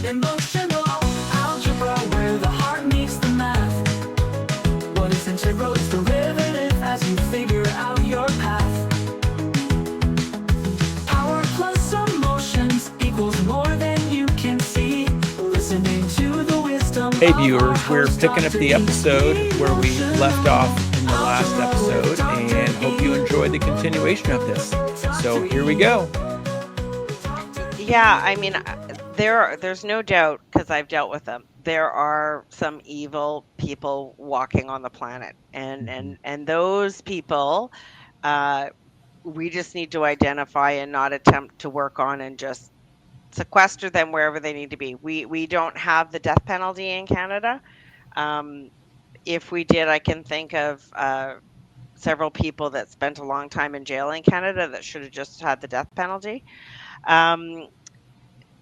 Emotional algebra, where the heart meets the math. What is integral is derivative as you figure out your path. Power plus emotions equals more than you can see. Listening to the wisdom. Hey viewers, we're picking up the episode where we left off in the last episode, and hope you enjoyed the continuation of this. So here we go. Yeah, I mean, there's no doubt because I've dealt with them. There are some evil people walking on the planet, and those people, uh, we just need to identify and not attempt to work on and just sequester them wherever they need to be. We don't have the death penalty in Canada. Um, if we did, I can think of several people that spent a long time in jail in Canada that should have just had the death penalty. Um,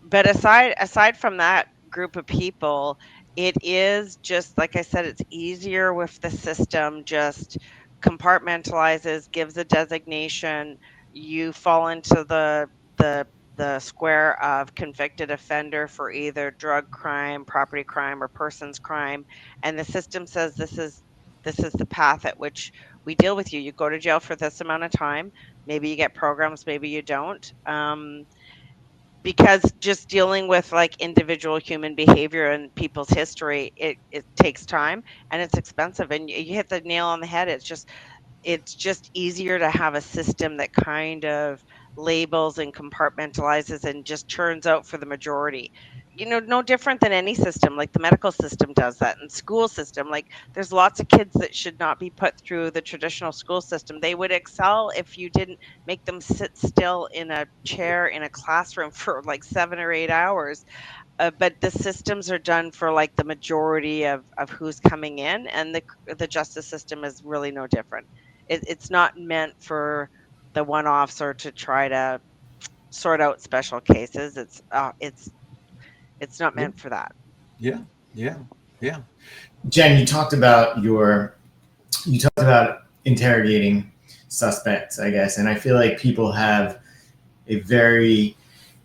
but aside from that group of people, it is just like I said, it's easier with the system just compartmentalizes, gives a designation. You fall into the square of convicted offender for either drug crime, property crime, or persons crime, and the system says this is the path at which we deal with you. You go to jail for this amount of time. Maybe you get programs, maybe you don't. Because just dealing with like individual human behavior and people's history, it takes time and it's expensive, and you hit the nail on the head. It's just easier to have a system that kind of labels and compartmentalizes and just turns out for the majority. No different than any system, like the medical system does that, and school system. Like there's lots of kids that should not be put through the traditional school system. They would excel if you didn't make them sit still in a chair in a classroom for like 7 or 8 hours. But the systems are done for like the majority of who's coming in, and the justice system is really no different. It's not meant for the one-offs or to try to sort out special cases. It's not Yeah, meant for that. yeah, yeah, yeah. Jen, you talked about interrogating suspects, I guess, and I feel like people have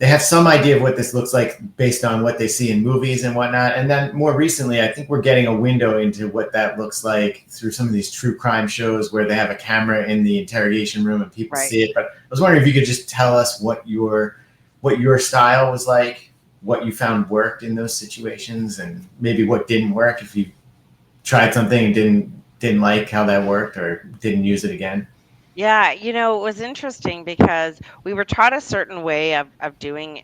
they have some idea of what this looks like based on what they see in movies and whatnot. And then more recently, I think we're getting a window into what that looks like through some of these true crime shows where they have a camera in the interrogation room and people Right. see it. But I was wondering if you could just tell us what your style was like, what you found worked in those situations, and maybe what didn't work if you tried something and didn't like how that worked or didn't use it again. Yeah, it was interesting because we were taught a certain way of doing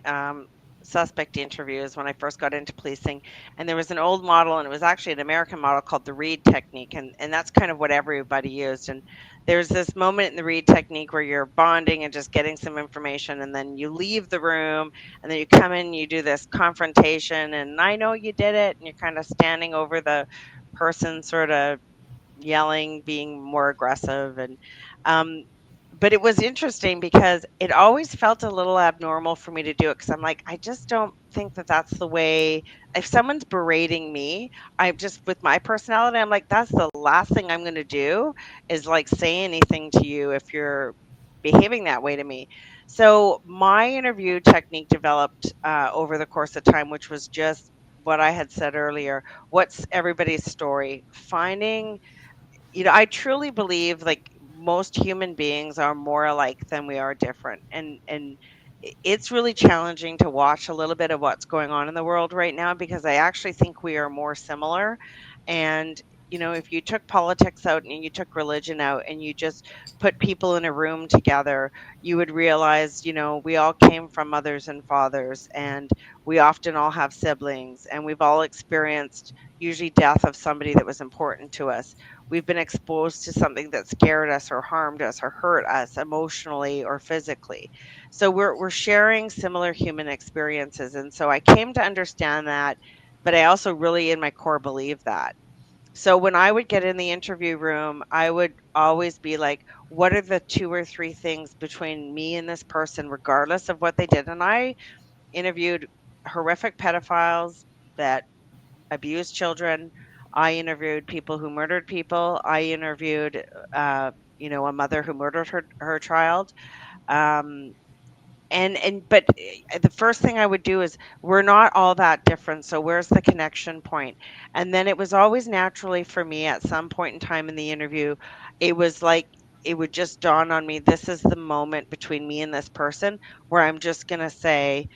suspect interviews when I first got into policing. And there was an old model, and it was actually an American model called the Reed technique. And that's kind of what everybody used. And there's this moment in the Reed technique where you're bonding and just getting some information, and then you leave the room, and then you come in, you do this confrontation, and I know you did it, and you're kind of standing over the person, sort of yelling, being more aggressive, and um, but it was interesting because it always felt a little abnormal for me to do it because I'm like, I just don't think that that's the way. If someone's berating me, I just with my personality, I'm like, that's the last thing I'm going to do is like say anything to you if you're behaving that way to me. So my interview technique developed over the course of time, which was just what I had said earlier. What's everybody's story? Finding I truly believe like most human beings are more alike than we are different. And it's really challenging to watch a little bit of what's going on in the world right now because I actually think we are more similar. And if you took politics out and you took religion out and you just put people in a room together, you would realize, we all came from mothers and fathers, and we often all have siblings, and we've all experienced usually death of somebody that was important to us. We've been exposed to something that scared us or harmed us or hurt us emotionally or physically. So we're sharing similar human experiences. And so I came to understand that, but I also really in my core believe that. So when I would get in the interview room, I would always be like, what are the two or three things between me and this person, regardless of what they did? And I interviewed horrific pedophiles that abused children. I interviewed people who murdered people. I interviewed, a mother who murdered her child. Um, But the first thing I would do is, we're not all that different, so where's the connection point? And then it was always naturally for me at some point in time in the interview, it was like it would just dawn on me, this is the moment between me and this person where I'm just going to say,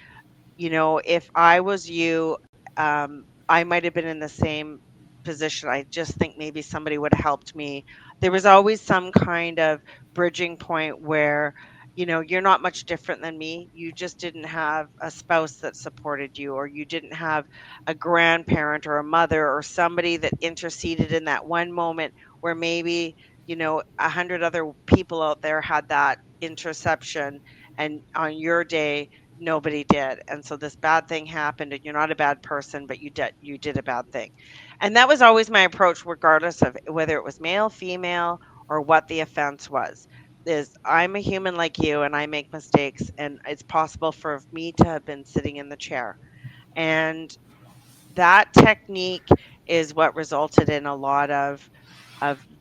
if I was you, I might have been in the same position. I just think maybe somebody would have helped me. There was always some kind of bridging point where, you're not much different than me. You just didn't have a spouse that supported you, or you didn't have a grandparent or a mother or somebody that interceded in that one moment where maybe, 100 other people out there had that interception, and on your day nobody did, and so this bad thing happened, and you're not a bad person, but you did a bad thing. And that was always my approach, regardless of whether it was male, female, or what the offense was, is I'm a human like you, and I make mistakes, and it's possible for me to have been sitting in the chair. And that technique is what resulted in a lot of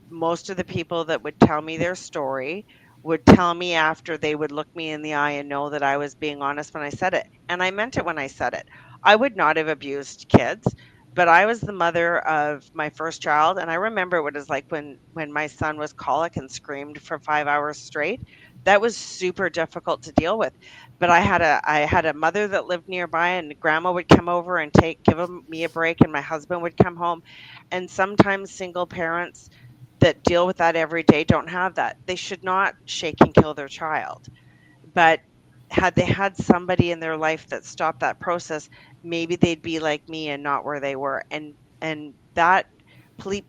most of the people that would tell me their story would tell me after, they would look me in the eye and know that I was being honest when I said it. And I meant it when I said it. I would not have abused kids, but I was the mother of my first child. And I remember what it was like when my son was colic and screamed for 5 hours straight. That was super difficult to deal with. But I had a mother that lived nearby, and grandma would come over and me a break, and my husband would come home. And sometimes single parents that deal with that every day don't have that. They should not shake and kill their child. But had they had somebody in their life that stopped that process, maybe they'd be like me and not where they were. And that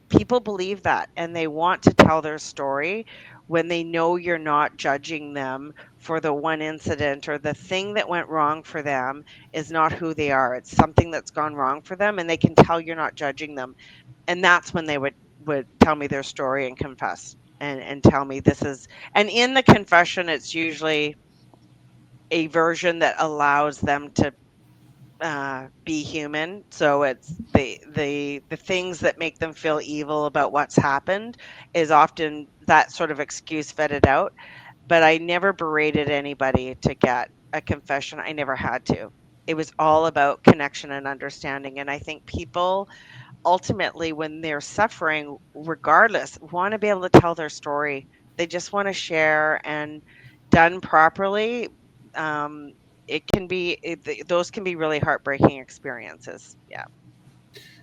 people believe that, and they want to tell their story when they know you're not judging them for the one incident, or the thing that went wrong for them is not who they are. It's something that's gone wrong for them, and they can tell you're not judging them. And that's when they would tell me their story and confess, and tell me this is, and in the confession it's usually a version that allows them to be human. So it's the things that make them feel evil about what's happened is often that sort of excuse vetted out. But I never berated anybody to get a confession. I never had to. It was all about connection and understanding. And I think people ultimately, when they're suffering, regardless, want to be able to tell their story. They just want to share, and done properly, um, those can be really heartbreaking experiences. Yeah.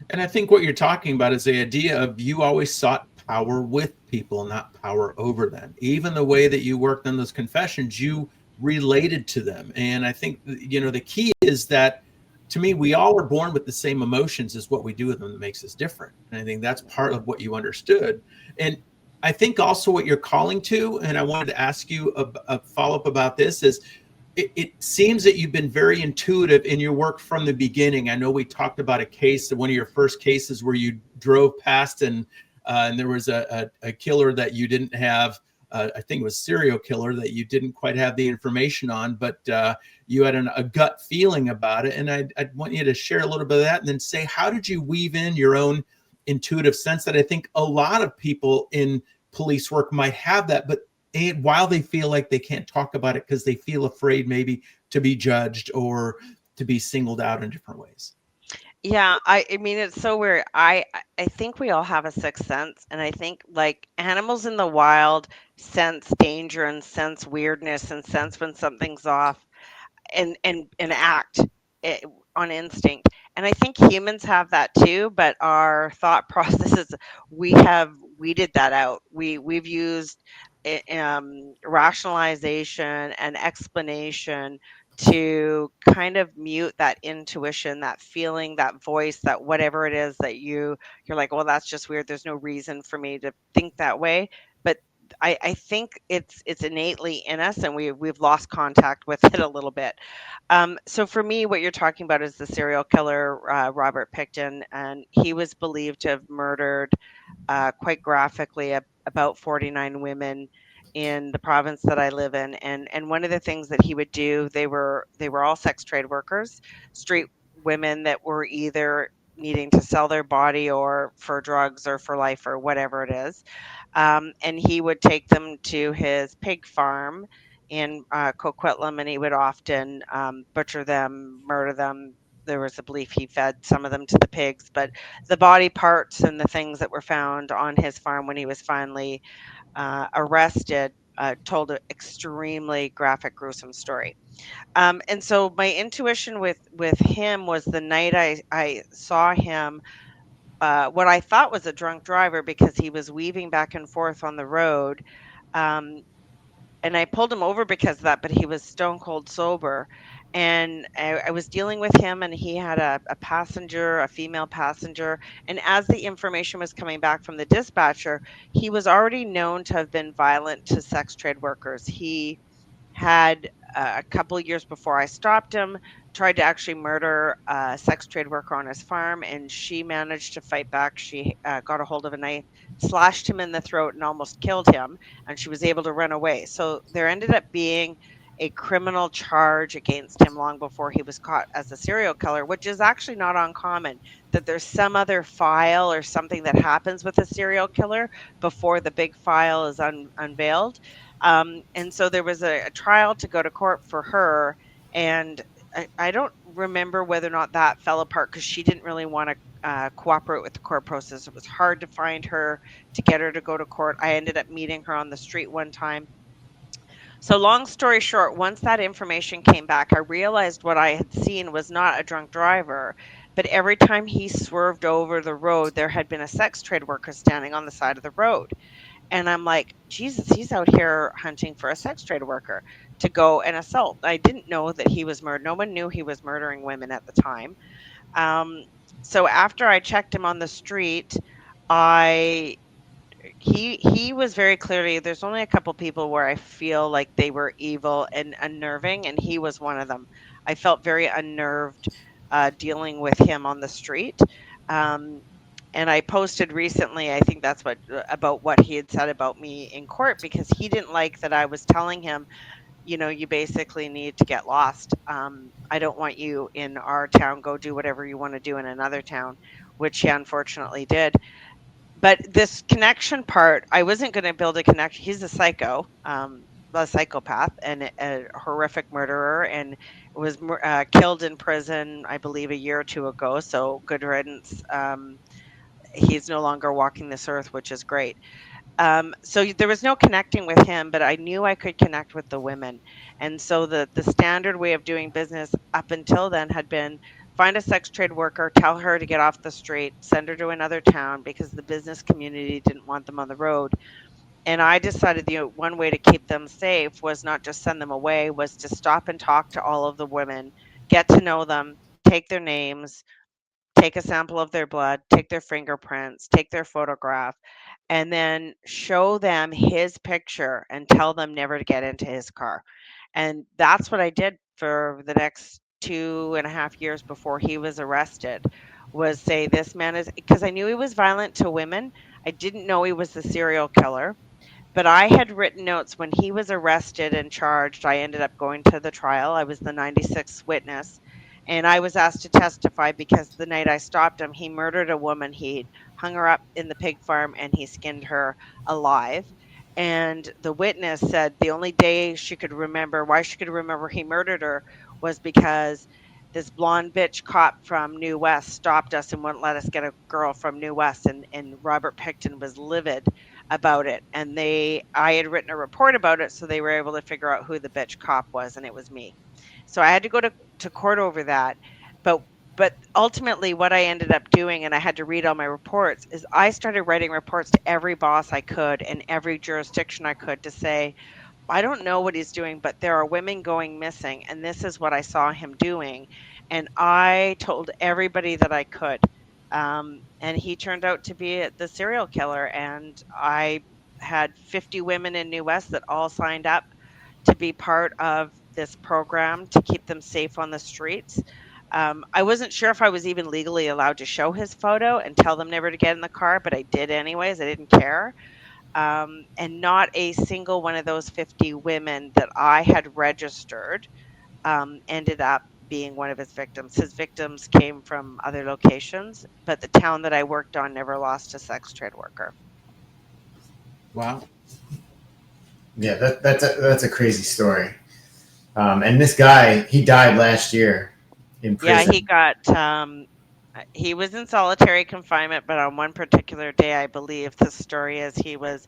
And I think what you're talking about is the idea of, you always sought power with people, not power over them. Even the way that you worked on those confessions, you related to them. And I think, the key is that, to me, we all are born with the same emotions, as what we do with them that makes us different. And I think that's part of what you understood. And I think also what you're calling to, and I wanted to ask you a follow-up about this, is it seems that you've been very intuitive in your work from the beginning. I know we talked about a case, one of your first cases, where you drove past and there was a killer that you didn't have, I think it was serial killer, that you didn't quite have the information on, but you had a gut feeling about it. And I'd want you to share a little bit of that, and then say, how did you weave in your own intuitive sense that I think a lot of people in police work might have that, but while they feel like they can't talk about it because they feel afraid maybe to be judged or to be singled out in different ways. Yeah, I mean, it's so weird. I think we all have a sixth sense, and I think, like, animals in the wild sense danger and sense weirdness and sense when something's off, and act eh, on instinct. And I think humans have that too, but our thought processes, we did that out. We've used rationalization and explanation to kind of mute that intuition, that feeling, that voice, that whatever it is that you're like, well, that's just weird. There's no reason for me to think that way. But I think it's innately in us, and we've lost contact with it a little bit. So for me, what you're talking about is the serial killer, Robert Pickton, and he was believed to have murdered quite graphically about 49 women in the province that I live in. And one of the things that he would do, they were all sex trade workers, street women that were either needing to sell their body, or for drugs, or for life, or whatever it is. And he would take them to his pig farm in Coquitlam, and he would often butcher them, murder them. There was a belief he fed some of them to the pigs, but the body parts and the things that were found on his farm when he was finally arrested told an extremely graphic, gruesome story. And so my intuition with him was the night I saw him, what I thought was a drunk driver because he was weaving back and forth on the road. Um, and I pulled him over because of that, but he was stone cold sober. And I was dealing with him, and he had a passenger, a female passenger. And as the information was coming back from the dispatcher, he was already known to have been violent to sex trade workers. He had a couple of years before I stopped him, tried to actually murder a sex trade worker on his farm, and she managed to fight back. She got a hold of a knife, slashed him in the throat, and almost killed him. And she was able to run away. So there ended up being a criminal charge against him long before he was caught as a serial killer, which is actually not uncommon. That there's some other file or something that happens with a serial killer before the big file is unveiled. And so there was a trial to go to court for her, and I don't remember whether or not that fell apart because she didn't really want to cooperate with the court process. It was hard to find her to get her to go to court. I ended up meeting her on the street one time. So, long story short, once that information came back, I realized what I had seen was not a drunk driver, but every time he swerved over the road, there had been a sex trade worker standing on the side of the road. And I'm like, Jesus, he's out here hunting for a sex trade worker to go and assault. I didn't know that he was murdered. No one knew he was murdering women at the time. Um, so after I checked him on the street, I he was very clearly, there's only a couple people where I feel like they were evil and unnerving, and he was one of them. I felt very unnerved dealing with him on the street. Um, and I posted recently, I think that's what about what he had said about me in court because he didn't like that I was telling him, you basically need to get lost. I don't want you in our town. Go do whatever you want to do in another town, which he unfortunately did. But this connection part, I wasn't going to build a connection. He's a psychopath and a horrific murderer, and was killed in prison, I believe, a year or two ago. So good riddance. He's no longer walking this earth, which is great. So there was no connecting with him, but I knew I could connect with the women. And so the standard way of doing business up until then had been find a sex trade worker, tell her to get off the street, send her to another town because the business community didn't want them on the road. And I decided the one way to keep them safe was not just send them away, was to stop and talk to all of the women, get to know them, take their names, take a sample of their blood, take their fingerprints, take their photograph, and then show them his picture and tell them never to get into his car. And that's what I did for the next 2.5 years before he was arrested, was say this man is, because I knew he was violent to women. I didn't know he was the serial killer. But I had written notes when he was arrested and charged. I ended up going to the trial. I was the 96th witness. And I was asked to testify because the night I stopped him, he murdered a woman. He hung her up in the pig farm and he skinned her alive. And the witness said the only day she could remember, why she could remember he murdered her, was because this blonde bitch cop from New West stopped us and wouldn't let us get a girl from New West. And Robert Picton was livid about it, and I had written a report about it, so they were able to figure out who the bitch cop was, and it was me. So I had to go to court over that. But ultimately what I ended up doing, and I had to read all my reports, is I started writing reports to every boss I could and every jurisdiction I could to say, I don't know what he's doing, but there are women going missing, and this is what I saw him doing. And I told everybody that I could. And he turned out to be the serial killer. And I had 50 women in New West that all signed up to be part of this program to keep them safe on the streets. I wasn't sure if I was even legally allowed to show his photo and tell them never to get in the car, but I did anyways. I didn't care. And not a single one of those 50 women that I had registered ended up being one of his victims. His victims came from other locations, but the town that I worked on never lost a sex trade worker. Wow. Yeah, that's a crazy story. And this guy, he died last year in Yeah, prison. he was in solitary confinement, but on one particular day, I believe the story is he was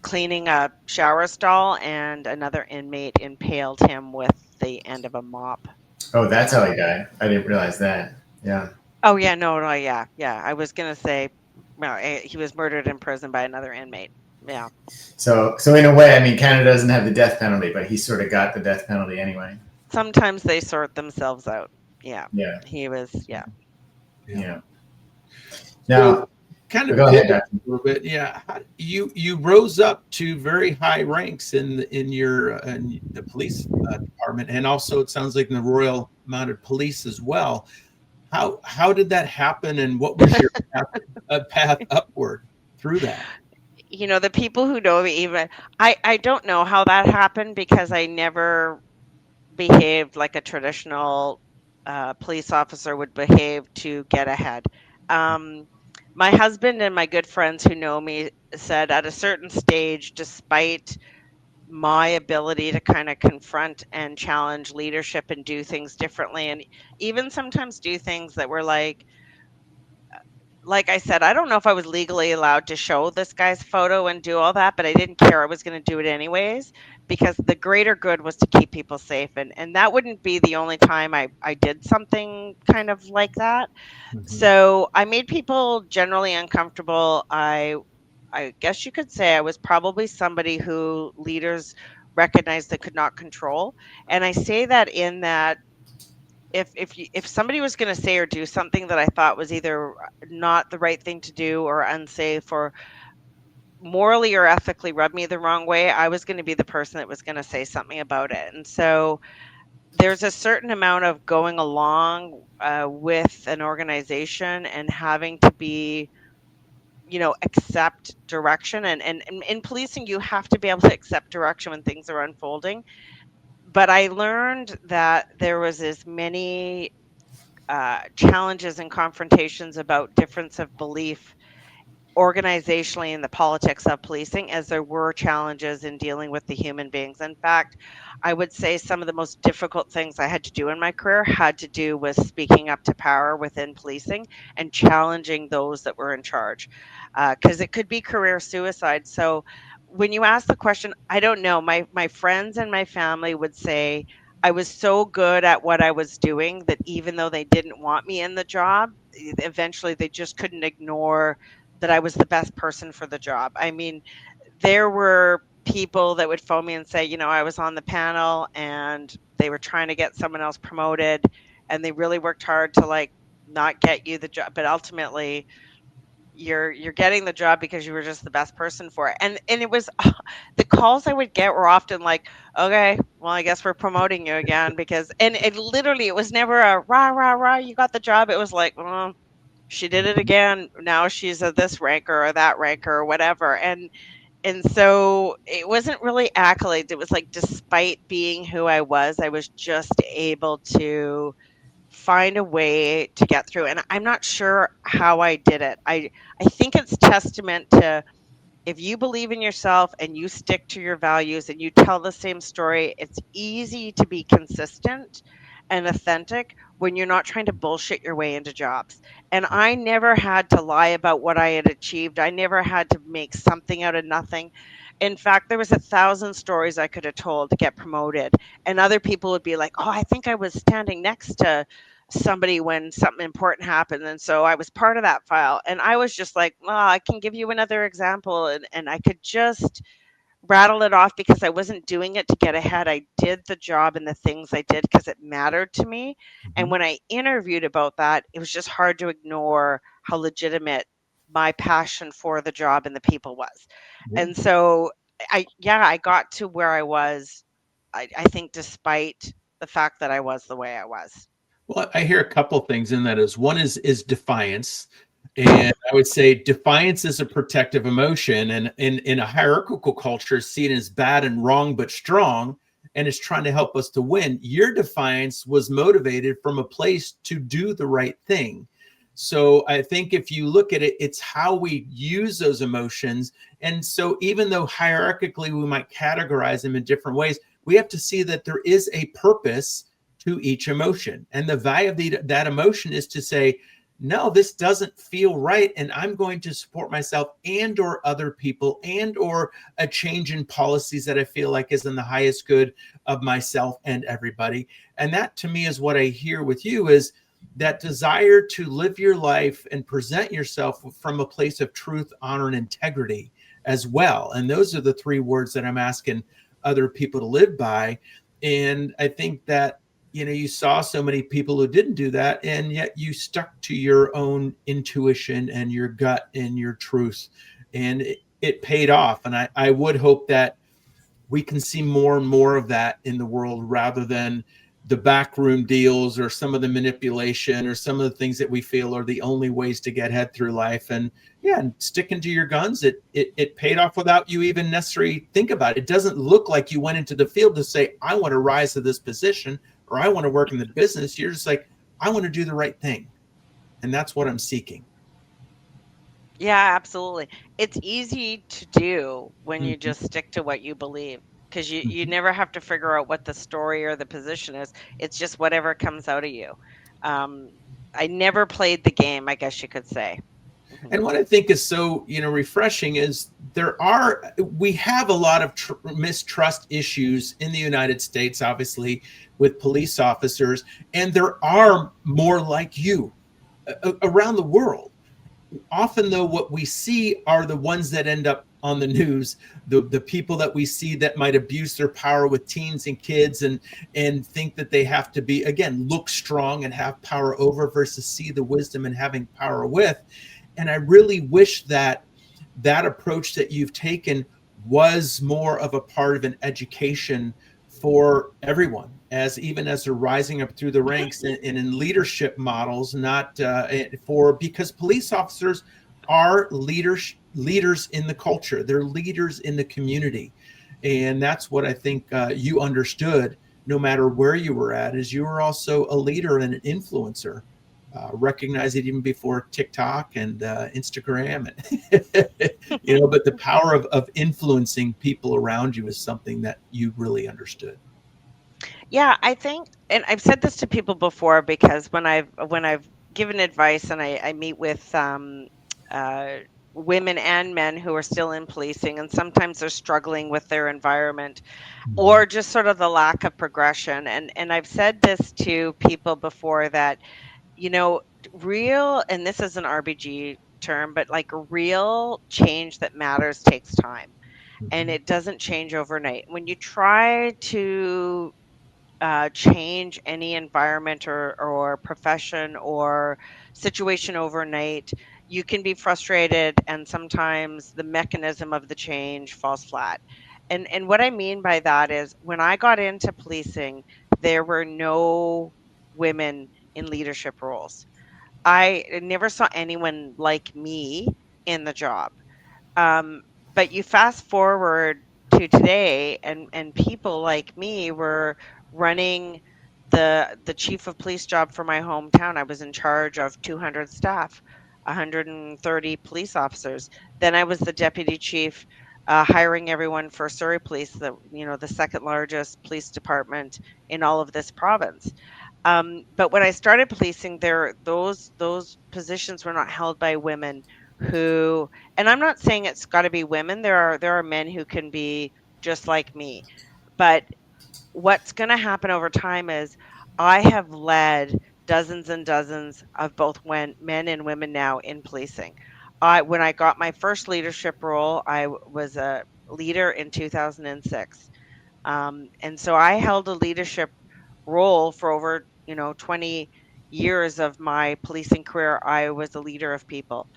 cleaning a shower stall and another inmate impaled him with the end of a mop. Oh, that's how he died. I didn't realize that. Yeah. Oh yeah, no, yeah, yeah. I was gonna say, well, he was murdered in prison by another inmate. Yeah. So in a way, I mean, Canada doesn't have the death penalty, but he sort of got the death penalty anyway. Sometimes they sort themselves out. Yeah. Yeah. He was, yeah. Yeah. So Now, kind of go ahead, pivot Dr. a little bit. Yeah, you rose up to very high ranks in the police department, and also it sounds like in the Royal Mounted Police as well. How did that happen, and what was your path upward through that? You know, the people who know me, even I don't know how that happened because I never behaved like a traditional police officer would behave to get ahead. Um, my husband and my good friends who know me said at a certain stage, despite my ability to kind of confront and challenge leadership and do things differently, and even sometimes do things that were like I said, I don't know if I was legally allowed to show this guy's photo and do all that, but I didn't care. I was going to do it anyways because the greater good was to keep people safe. And that wouldn't be the only time I did something kind of like that. Mhm. So I made people generally uncomfortable. I guess you could say I was probably somebody who leaders recognized they could not control. And I say that in that if somebody was going to say or do something that I thought was either not the right thing to do or unsafe or morally or ethically rubbed me the wrong way, I was going to be the person that was going to say something about it. And so there's a certain amount of going along with an organization and having to be, accept direction. And in policing, you have to be able to accept direction when things are unfolding. But I learned that there was as many challenges and confrontations about difference of belief organizationally in the politics of policing as there were challenges in dealing with the human beings. In fact, I would say some of the most difficult things I had to do in my career had to do with speaking up to power within policing and challenging those that were in charge because it could be career suicide. So when you ask the question, I don't know. My friends and my family would say I was so good at what I was doing that even though they didn't want me in the job, eventually they just couldn't ignore that I was the best person for the job. I mean, there were people that would phone me and say, I was on the panel and they were trying to get someone else promoted and they really worked hard to not get you the job, but ultimately you're getting the job because you were just the best person for it. And it was the calls I would get were often like, okay, well, I guess we're promoting you again because and it literally it was never a rah rah rah, you got the job. It was like, she did it again. Now she's at this ranker or that ranker or whatever. And so it wasn't really accolades. It was like despite being who I was just able to find a way to get through. And I'm not sure how I did it. I think it's testament to if you believe in yourself and you stick to your values and you tell the same story, it's easy to be consistent and authentic when you're not trying to bullshit your way into jobs. And I never had to lie about what I had achieved. I never had to make something out of nothing. In fact, there was 1,000 stories I could have told to get promoted. And other people would be like, "Oh, I think I was standing next to somebody when something important happened and so I was part of that file." And I was just like, "Well, I can give you another example." And I could just rattle it off because I wasn't doing it to get ahead. I did the job and the things I did because it mattered to me. And Mhm. when I interviewed about that, it was just hard to ignore how legitimate my passion for the job and the people was. Yeah. And so I got to where I was, I think despite the fact that I was the way I was. Well, I hear a couple things in that. Is one is defiance, and I would say defiance is a protective emotion, and in a hierarchical culture, is seen as bad and wrong but strong, and it's trying to help us to win. Your defiance was motivated from a place to do the right thing. So I think if you look at it, it's how we use those emotions. And so even though hierarchically we might categorize them in different ways, we have to see that there is a purpose to each emotion. And the value of that emotion is to say, no, this doesn't feel right, and I'm going to support myself and or other people and or a change in policies that I feel like is in the highest good of myself and everybody. And that to me is what I hear with you, is that desire to live your life and present yourself from a place of truth, honor, and integrity as well. And those are the three words that I'm asking other people to live by. And I think that, you saw so many people who didn't do that, and yet you stuck to your own intuition and your gut and your truth, and it paid off. And I would hope that we can see more and more of that in the world, rather than the backroom deals or some of the manipulation or some of the things that we feel are the only ways to get ahead through life. And yeah, and sticking to your guns, it paid off without you even necessarily think about it. It doesn't look like you went into the field to say, I want to rise to this position, or I want to work in the business. You're just like, I want to do the right thing. And that's what I'm seeking. Yeah, absolutely. It's easy to do when you Mhm. just stick to what you believe, because you Mhm. never have to figure out what the story or the position is. It's just whatever comes out of you. Um, I never played the game, I guess you could say. And Mhm. what I think is so, refreshing is we have a lot of mistrust issues in the United States, obviously, with police officers, and there are more like you around the world. Often though, what we see are the ones that end up on the news, the people that we see that might abuse their power with teens and kids, and think that they have to be, again, look strong and have power over, versus see the wisdom and having power with. And I really wish that that approach that you've taken was more of a part of an education for everyone, as even as they're rising up through the ranks, and in leadership models, not because police officers are leaders in the culture. They're leaders in the community. And that's what I think you understood, no matter where you were at, is you were also a leader and an influencer. Recognize it even before TikTok and Instagram, and but the power of influencing people around you is something that you really understood. Yeah, I think, and I've said this to people before, because when I've given advice, and I meet with uh, women and men who are still in policing, and sometimes they're struggling with their environment, Mhm. or just sort of the lack of progression. And I've said this to people before, that, you know, real, and this is an RBG term, but like real change that matters takes time, and Mhm. it doesn't change overnight. When you try to change any environment or profession or situation overnight, you can be frustrated, and sometimes the mechanism of the change falls flat. And what I mean by that is, when I got into policing, there were no women in leadership roles. I never saw anyone like me in the job. Um, but you fast forward to today, and people like me were running the chief of police job for my hometown. I was in charge of 200 staff, 130 police officers. Then I was the deputy chief, hiring everyone for Surrey Police, the second largest police department in all of this province. But when I started policing, those positions were not held by women who, and I'm not saying it's got to be women. There are men who can be just like me. But what's going to happen over time is, I have led dozens and dozens of both men and women now in policing. When I got my first leadership role, was a leader in 2006. And so I held a leadership role for over, 20 years of my policing career. I was a leader of people.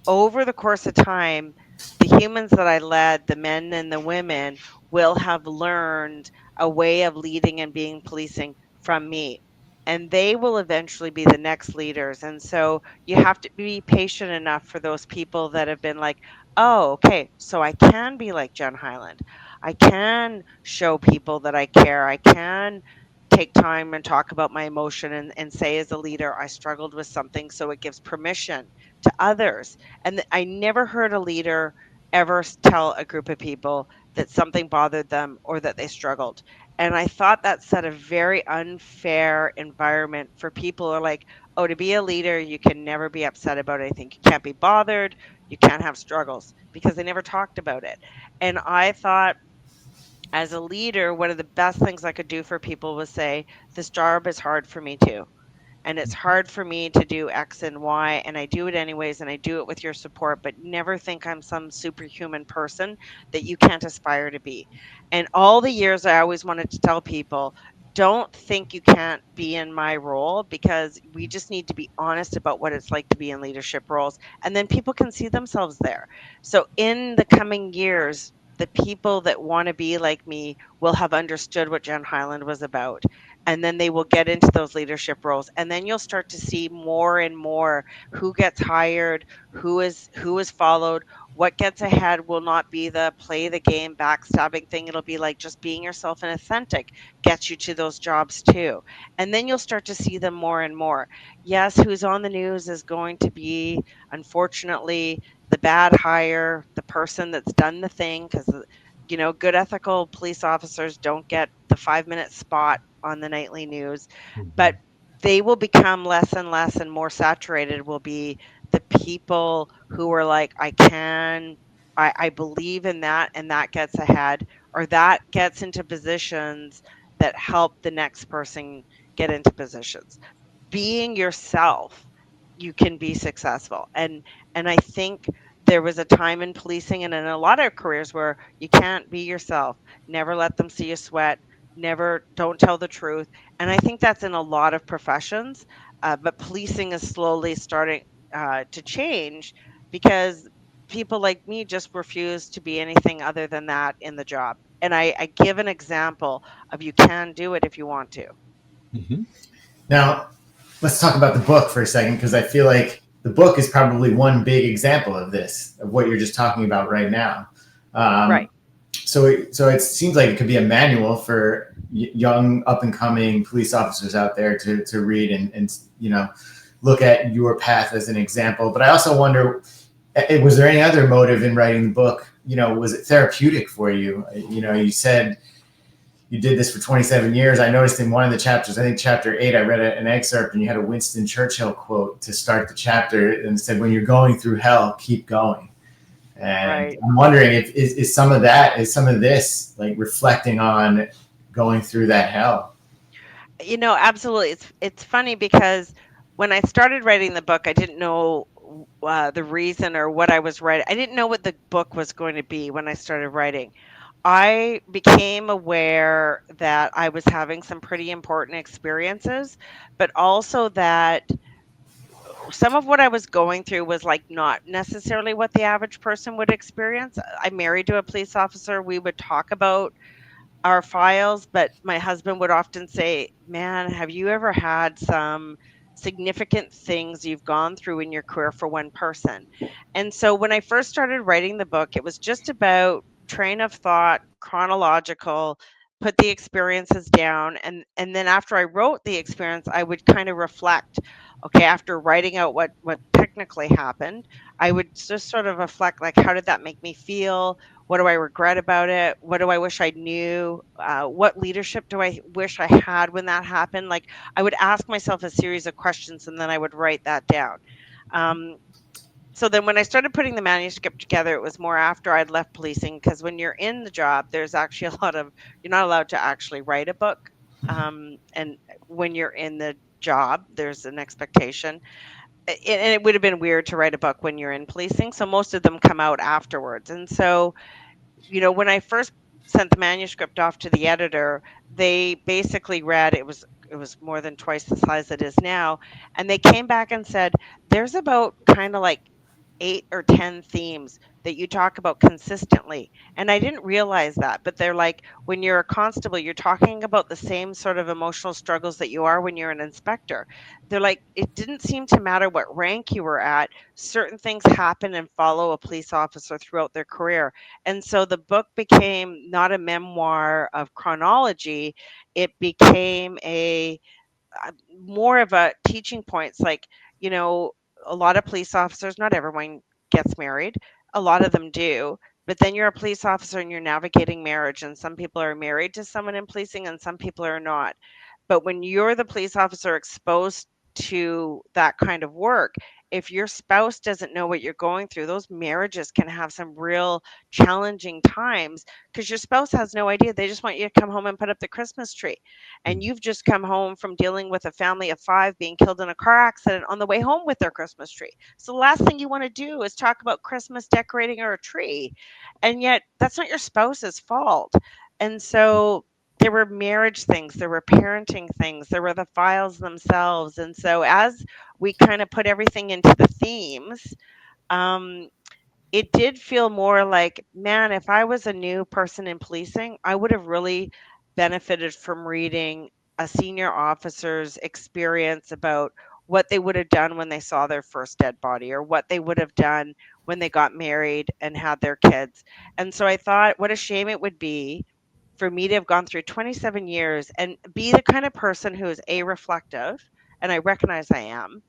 Over the course of time, the humans that I led, the men and the women, will have learned a way of leading and being policing from me. And they will eventually be the next leaders. And so you have to be patient enough for those people that have been like, oh, okay, so I can be like Jen Highland. I can show people that I care. I can take time and talk about my emotion and say as a leader I struggled with something, so it gives permission to others. And I never heard a leader ever tell a group of people that something bothered them or that they struggled. And I thought that set a very unfair environment for people who are like, oh, to be a leader, you can never be upset about anything. You can't be bothered. You can't have struggles because they never talked about it. And I thought, as a leader, one of the best things I could do for people was say, this job is hard for me too. And it's hard for me to do X and Y, and I do it anyways, and I do it with your support, but never think I'm some superhuman person that you can't aspire to be. And all the years I always wanted to tell people, don't think you can't be in my role, because we just need to be honest about what it's like to be in leadership roles, and then people can see themselves there. So in the coming years, the people that want to be like me will have understood what Jen Highland was about, and then they will get into those leadership roles, and then you'll start to see more and more who gets hired, who is followed. What gets ahead will not be the play the game backstabbing thing. It'll be like just being yourself and authentic gets you to those jobs too. And then you'll start to see them more and more. Yes, who's on the news is going to be, unfortunately, the bad hire, the person that's done the thing, because good ethical police officers don't get the 5-minute spot on the nightly news, but they will become less and less, and more saturated will be the people who are like, I believe in that, and that gets ahead, or that gets into positions that help the next person get into positions. Being yourself, you can be successful. And I think there was a time in policing and in a lot of careers where you can't be yourself. Never let them see you sweat. Never, don't tell the truth. And I think that's in a lot of professions, but policing is slowly starting to change, because people like me just refuse to be anything other than that in the job. And I give an example of, you can do it if you want to. Mm-hmm. Now, let's talk about the book for a second, because I feel like the book is probably one big example of this, of what you're just talking about right now. Right. So it seems like it could be a manual for young up and coming police officers out there to read and look at your path as an example. But I also wonder, was there any other motive in writing the book? Was it therapeutic for you? You said you did this for 27 years. I noticed in one of the chapters, I think chapter 8, I read an excerpt, and you had a Winston Churchill quote to start the chapter, and it said, "When you're going through hell, keep going." And Right. I'm wondering if is some of this like reflecting on going through that hell. Absolutely. It's funny because when I started writing the book, I didn't know the reason or what I was writing. I didn't know what the book was going to be when I started writing. I became aware that I was having some pretty important experiences, but also that some of what I was going through was like not necessarily what the average person would experience. I'm married to a police officer. We would talk about our files, but my husband would often say, "Man, have you ever had some significant things you've gone through in your career for one person?" And so when I first started writing the book, it was just about train of thought, chronological, put the experiences down, and then after I wrote the experience, I would kind of reflect. Okay, after writing out what technically happened, I would just sort of reflect, like, how did that make me feel? What do I regret about it? What do I wish I knew? What leadership do I wish I had when that happened? Like, I would ask myself a series of questions, and then I would write that down. Um, so then when I started putting the manuscript together, it was more after I'd left policing, because when you're in the job, there's actually a lot of, you're not allowed to actually write a book. And when you're in the job, there's an expectation. And it would have been weird to write a book when you're in policing. So most of them come out afterwards. And so when I first sent the manuscript off to the editor, they basically read, it was more than twice the size it is now, and they came back and said, there's about kind of like 8 or 10 themes that you talk about consistently. And I didn't realize that, but they're like when you're a constable, you're talking about the same sort of emotional struggles that you are when you're an inspector. They're like, it didn't seem to matter what rank you were at, certain things happen and follow a police officer throughout their career. And so the book became not a memoir of chronology, it became uh, more of a teaching points like, you know, a lot of police officers, not everyone gets married, a lot of them do, but then you're a police officer and you're navigating marriage, and some people are married to someone in policing and some people are not. But when you're the police officer exposed to that kind of work, if your spouse doesn't know what you're going through, those marriages can have some real challenging times because your spouse has no idea. They just want you to come home and put up the Christmas tree. And you've just come home from dealing with a family of 5 being killed in a car accident on the way home with their Christmas tree. So the last thing you want to do is talk about Christmas decorating or a tree. And yet that's not your spouse's fault. And so there were marriage things, there were parenting things, there were the files themselves. And so as we kind of put everything into the themes, um, it did feel more like, man, if I was a new person in policing, I would have really benefited from reading a senior officer's experience about what they would have done when they saw their first dead body or what they would have done when they got married and had their kids. And so I thought, what a shame it would be for me to have gone through 27 years and be the kind of person who is a reflective, and I recognize I am,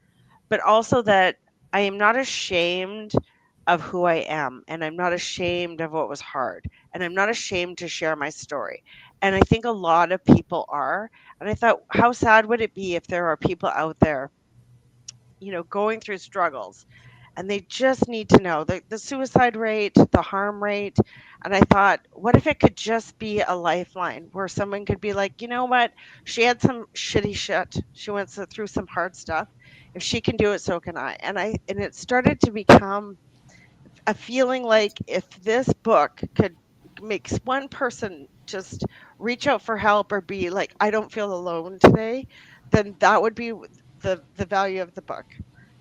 but also that I am not ashamed of who I am, and I'm not ashamed of what was hard, and I'm not ashamed to share my story. And I think a lot of people are. And I thought, how sad would it be if there are people out there, you know, going through struggles and they just need to know the suicide rate, the harm rate. And I thought, what if it could just be a lifeline where someone could be like, you know what? She had some shitty shit. She went through some hard stuff. If she can do it, so can I. And it started to become a feeling like if this book could make one person just reach out for help or be like, I don't feel alone today, then that would be the value of the book.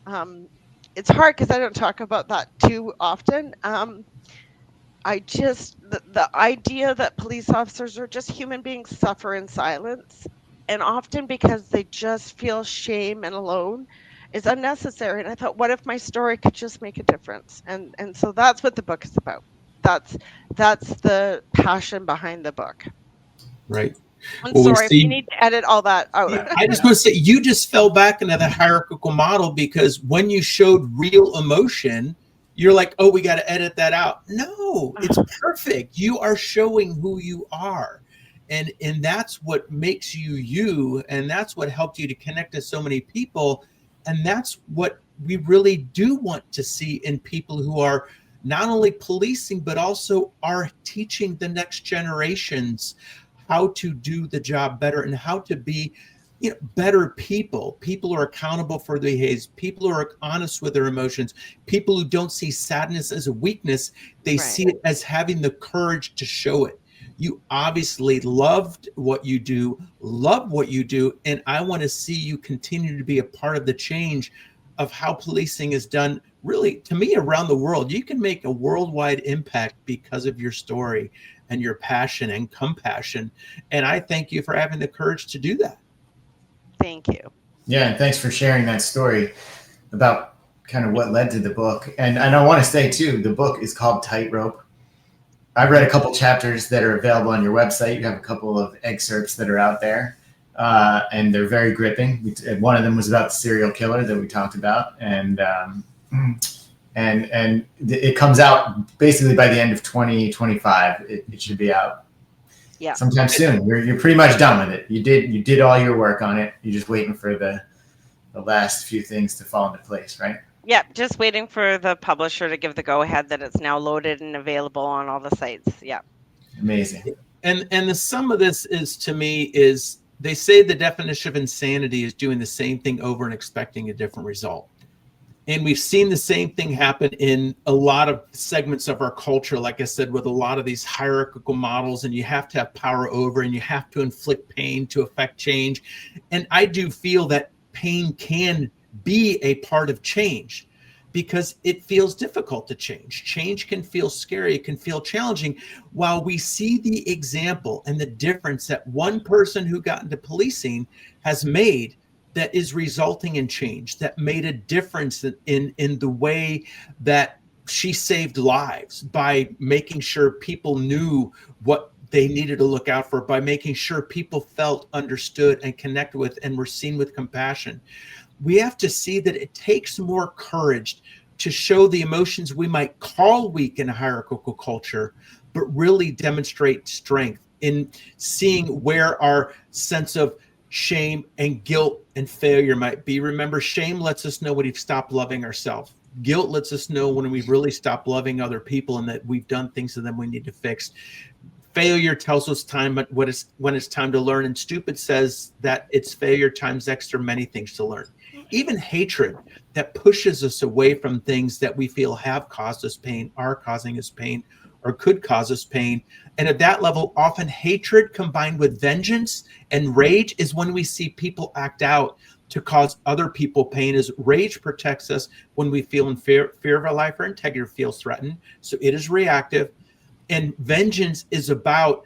Um, it's hard because I don't talk about that too often. I just the idea that police officers are just human beings suffer in silence, and often because they just feel shame and alone is unnecessary. And I thought, what if my story could just make a difference? And so that's what the book is about. That's that's the passion behind the book. Right. I'm Well, we sorry if you see. need to edit all that out. Yeah, I just want to say you just fell back into the hierarchical model because when you showed real emotion, you're like, oh, we got to edit that out. No, it's perfect. You are showing who you are. And that's what makes you you. And that's what helped you to connect to so many people. And that's what we really do want to see in people who are not only policing, but also are teaching the next generations how to do the job better and how to be, you know, better people who are accountable for their behaviors, people who are honest with their emotions, people who don't see sadness as a weakness, they Right. see it as having the courage to show it. You obviously love what you do, and I want to see you continue to be a part of the change of how policing is done, really, to me, around the world. You can make a worldwide impact because of your story and your passion and compassion. And I thank you for having the courage to do that. Thank you. Yeah, and thanks for sharing that story about kind of what led to the book. And I want to say too, the book is called Tightrope. I've read a couple chapters that are available on your website. You have a couple of excerpts that are out there, and they're very gripping. One of them was about the serial killer that we talked about, and it comes out basically by the end of 2025. It should be out. Yeah. Sometime soon. You're pretty much done with it. You did all your work on it. You're just waiting for the last few things to fall into place, right? Yeah, just waiting for the publisher to give the go ahead that it's now loaded and available on all the sites. Yeah. Amazing. And the sum of this is, to me, is they say the definition of insanity is doing the same thing over and expecting a different result. And we've seen the same thing happen in a lot of segments of our culture, like I said, with a lot of these hierarchical models, and you have to have power over and you have to inflict pain to affect change. And I do feel that pain can be a part of change. because it feels difficult to change. Change can feel scary, it can feel challenging. While we see the example and the difference that one person who got into policing has made that is resulting in change, that made a difference in the way that she saved lives by making sure people knew what they needed to look out for, by making sure people felt understood and connected with and were seen with compassion. We have to see that it takes more courage to show the emotions we might call weak in a hierarchical culture, but really demonstrate strength in seeing where our sense of shame and guilt and failure might be. Remember, shame lets us know when we've stopped loving ourselves. Guilt lets us know when we've really stopped loving other people and that we've done things to them we need to fix. Failure tells us when it's time to learn, and stupid says that it's failure times extra many things to learn. Even hatred that pushes us away from things that we feel have caused us pain, are causing us pain, or could cause us pain. And at that level, often hatred combined with vengeance and rage is when we see people act out to cause other people pain, as rage protects us when we feel in fear of our life or integrity feels threatened. So it is reactive. And vengeance is about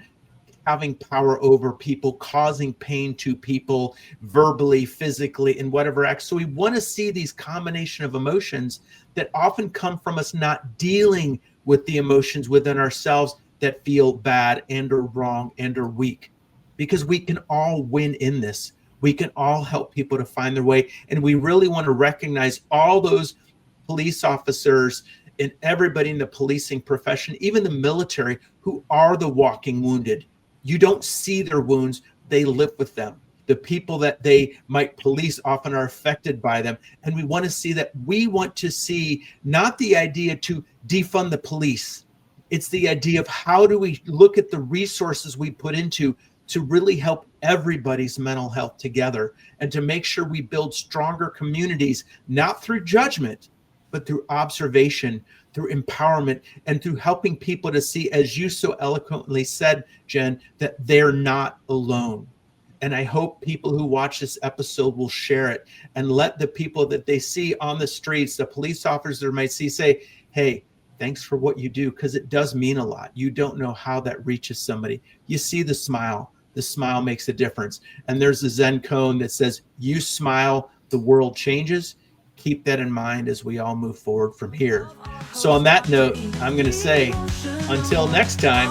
having power over people, causing pain to people verbally, physically, in whatever act. So we want to see these combination of emotions that often come from us not dealing with the emotions within ourselves that feel bad and or wrong and or weak, because we can all win in this. We can all help people to find their way. And we really want to recognize all those police officers and everybody in the policing profession, even the military, who are the walking wounded. You don't see their wounds, they live with them. The people that they might police often are affected by them. And we want to see that. We want to see not the idea to defund the police. It's the idea of how do we look at the resources we put into to really help everybody's mental health together and to make sure we build stronger communities, not through judgment, but through observation, through empowerment, and through helping people to see, as you so eloquently said, Jen, that they're not alone. And I hope people who watch this episode will share it and let the people that they see on the streets, the police officers might see, say, hey, thanks for what you do, because it does mean a lot. You don't know how that reaches somebody. You see the smile. The smile makes a difference. And there's a Zen cone that says, you smile, the world changes. Keep that in mind as we all move forward from here. So on that note, I'm going to say, until next time,